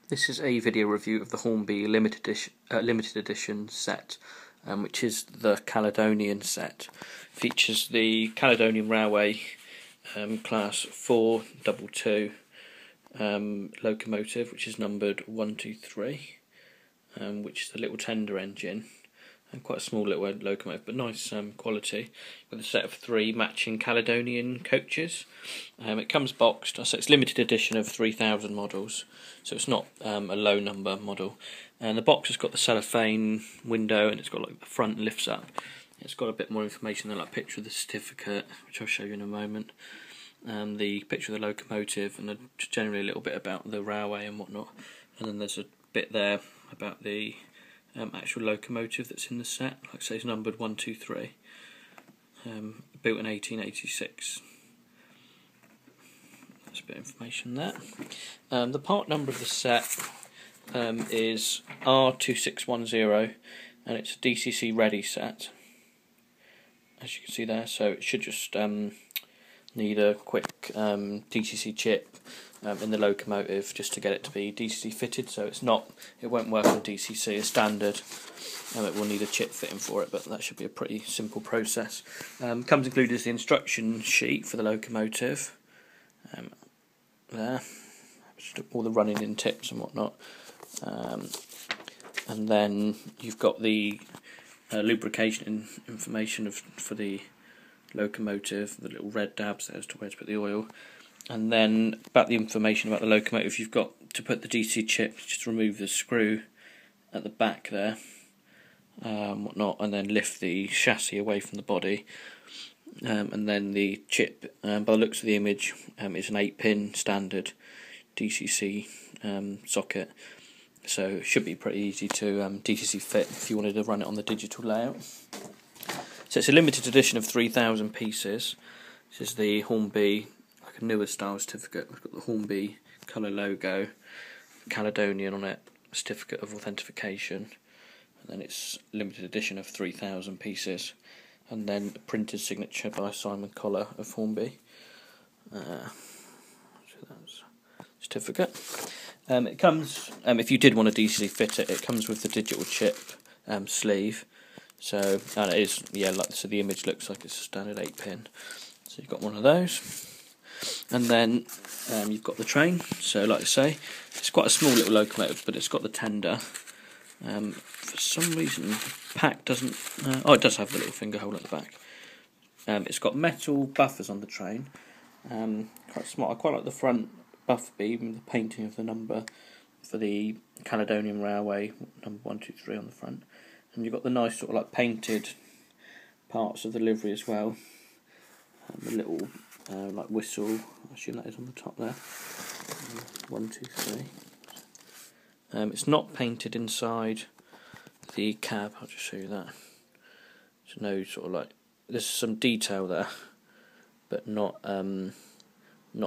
This is a video review of the Hornby Limited Edition set, which is the Caledonian set. Features the Caledonian Railway Class 422 locomotive, which is numbered 123, which is the little tender engine, and quite a small little locomotive, but nice quality, with a set of 3 matching Caledonian coaches. It comes boxed, so it's limited edition of 3,000 models, so it's not a low number model. And the box has got the cellophane window, and it's got like the front lifts up. It's got a bit more information than like a picture of the certificate, which I'll show you in a moment. The picture of the locomotive, and generally a little bit about the railway and whatnot. And then there's a bit there about the actual locomotive that's in the set. Like I say, it's numbered 123, built in 1886. That's a bit of information there. The part number of the set is R2610, and it's a DCC ready set, as you can see there. So it should just need a quick DCC chip in the locomotive just to get it to be DCC fitted. So it won't work on DCC as standard. It will need a chip fitting for it, but that should be a pretty simple process. Comes included as the instruction sheet for the locomotive. There, just all the running in tips and whatnot. And then you've got the lubrication information for the locomotive, the little red dabs there as to where to put the oil. And then about the information about the locomotive, you've got to put the DC chip, just remove the screw at the back there, whatnot, and then lift the chassis away from the body. And then the chip, by the looks of the image, is an 8-pin standard DCC socket, so it should be pretty easy to DCC fit if you wanted to run it on the digital layout. So it's a limited edition of 3,000 pieces. This is the Hornby, like a newer style certificate. We've got the Hornby colour logo, Caledonian on it, certificate of authentication, and then it's limited edition of 3,000 pieces, and then a printed signature by Simon Collar of Hornby. So that's certificate. It comes, if you did want to DCC fit it, it comes with the digital chip sleeve. So, and it is, yeah, so the image looks like it's a standard 8-pin. So you've got one of those. And then you've got the train. So like I say, it's quite a small little locomotive, but it's got the tender. For some reason, the pack doesn't... it does have the little finger hole at the back. It's got metal buffers on the train. Quite smart. I quite like the front buffer beam, the painting of the number for the Caledonian Railway, number 123 on the front. And you've got the nice sort of like painted parts of the livery as well. The little like whistle, I assume that is on the top there. 1, 2, 3. It's not painted inside the cab. I'll just show you that. There's no sort of like, there's some detail there, but not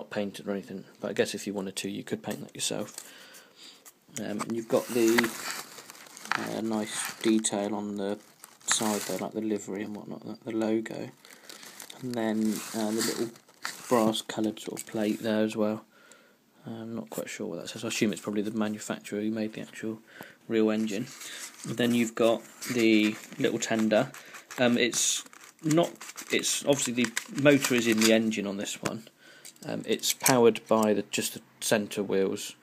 painted or anything. But I guess if you wanted to, you could paint that yourself. And you've got the nice detail on the side there, like the livery and whatnot, like the logo, and then the little brass coloured sort of plate there as well. I'm not quite sure what that says. I assume it's probably the manufacturer who made the actual real engine. And then you've got the little tender. It's obviously the motor is in the engine on this one. It's powered by just the centre wheels.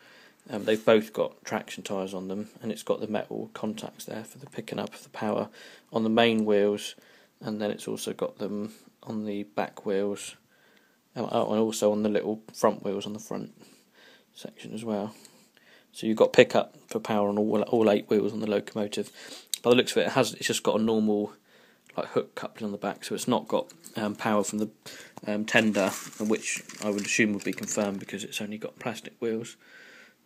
They've both got traction tyres on them, and it's got the metal contacts there for the picking up of the power on the main wheels, and then it's also got them on the back wheels, and also on the little front wheels on the front section as well. So you've got pickup for power on all 8 wheels on the locomotive. By the looks of it, it's just got a normal like hook coupling on the back, so it's not got power from the tender, which I would assume would be confirmed because it's only got plastic wheels.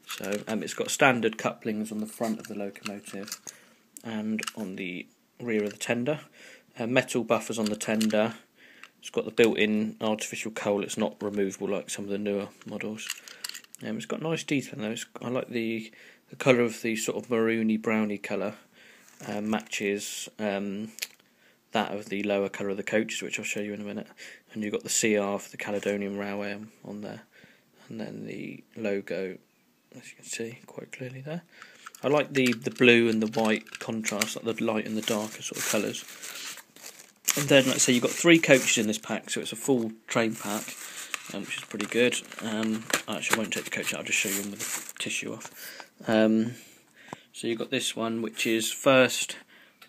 So it's got standard couplings on the front of the locomotive and on the rear of the tender. Metal buffers on the tender. It's got the built-in artificial coal. It's not removable like some of the newer models. It's got nice detail though. I like the colour of the sort of maroony browny colour. Matches that of the lower colour of the coaches, which I'll show you in a minute. And you've got the CR for the Caledonian Railway on there, and then the logo as you can see quite clearly there. I like the blue and the white contrast, like the light and the darker sort of colours. And then, like I say, you've got 3 coaches in this pack, so it's a full train pack, which is pretty good. I actually won't take the coach out, I'll just show you one with the tissue off. So you've got this one, which is first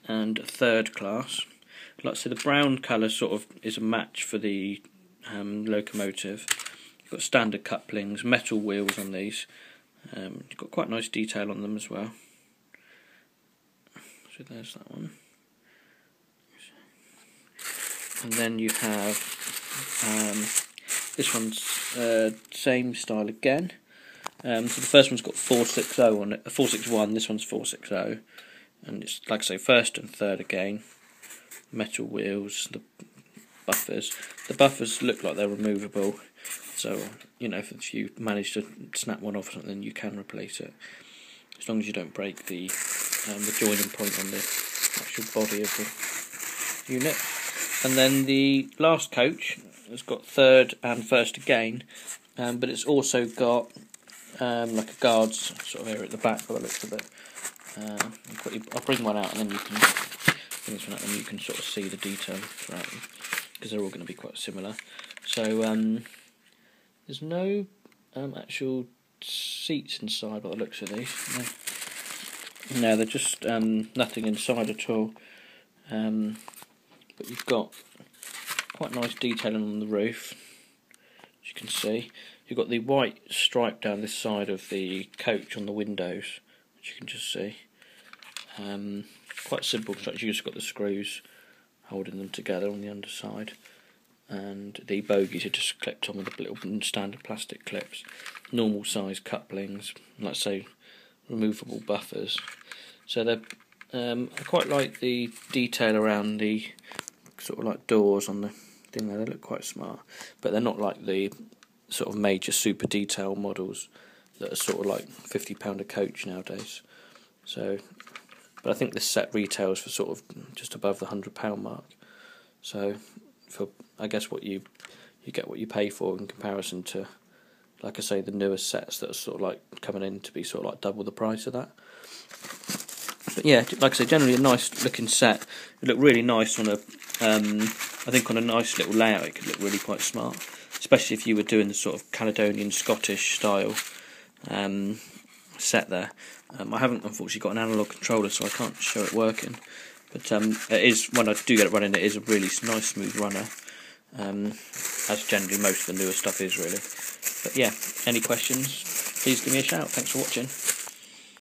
and third class. Like I say, the brown colour sort of is a match for the locomotive. You've got standard couplings, metal wheels on these. You've got quite nice detail on them as well. So there's that one. And then you have this one's same style again. So the first one's got 460 on it, 461. This one's 460, and it's like I say, first and third again. Metal wheels, the buffers. The buffers look like they're removable, so you know if you manage to snap one off or something, you can replace it, as long as you don't break the joining point on the actual body of the unit. And then the last coach has got third and first again, but it's also got like a guards sort of area at the back by the looks of it. I'll bring one out and then you can bring this one out and you can sort of see the detail throughout them, because they're all going to be quite similar. So there's no actual seats inside by the looks of these. No, they're just nothing inside at all. But you've got quite nice detailing on the roof, as you can see. You've got the white stripe down this side of the coach on the windows, which you can just see. Quite simple construction. You've just got the screws holding them together on the underside, and the bogies are just clipped on with the little standard plastic clips. Normal size couplings, like I say, removable buffers. So they're I quite like the detail around the sort of like doors on the thing there. They look quite smart, but they're not like the sort of major super detail models that are sort of like £50 a coach nowadays. So, but I think this set retails for sort of just above the £100 mark. So, for I guess what you get what you pay for in comparison to, like I say, the newer sets that are sort of like coming in to be sort of like double the price of that. But yeah, like I say, generally a nice looking set. It looked really nice on a, I think on a nice little layout it could look really quite smart, especially if you were doing the sort of Caledonian Scottish style set there. I haven't unfortunately got an analog controller, so I can't show it working. But it is, when I do get it running, it is a really nice smooth runner, as generally most of the newer stuff is really. But yeah, any questions, please give me a shout. Thanks for watching.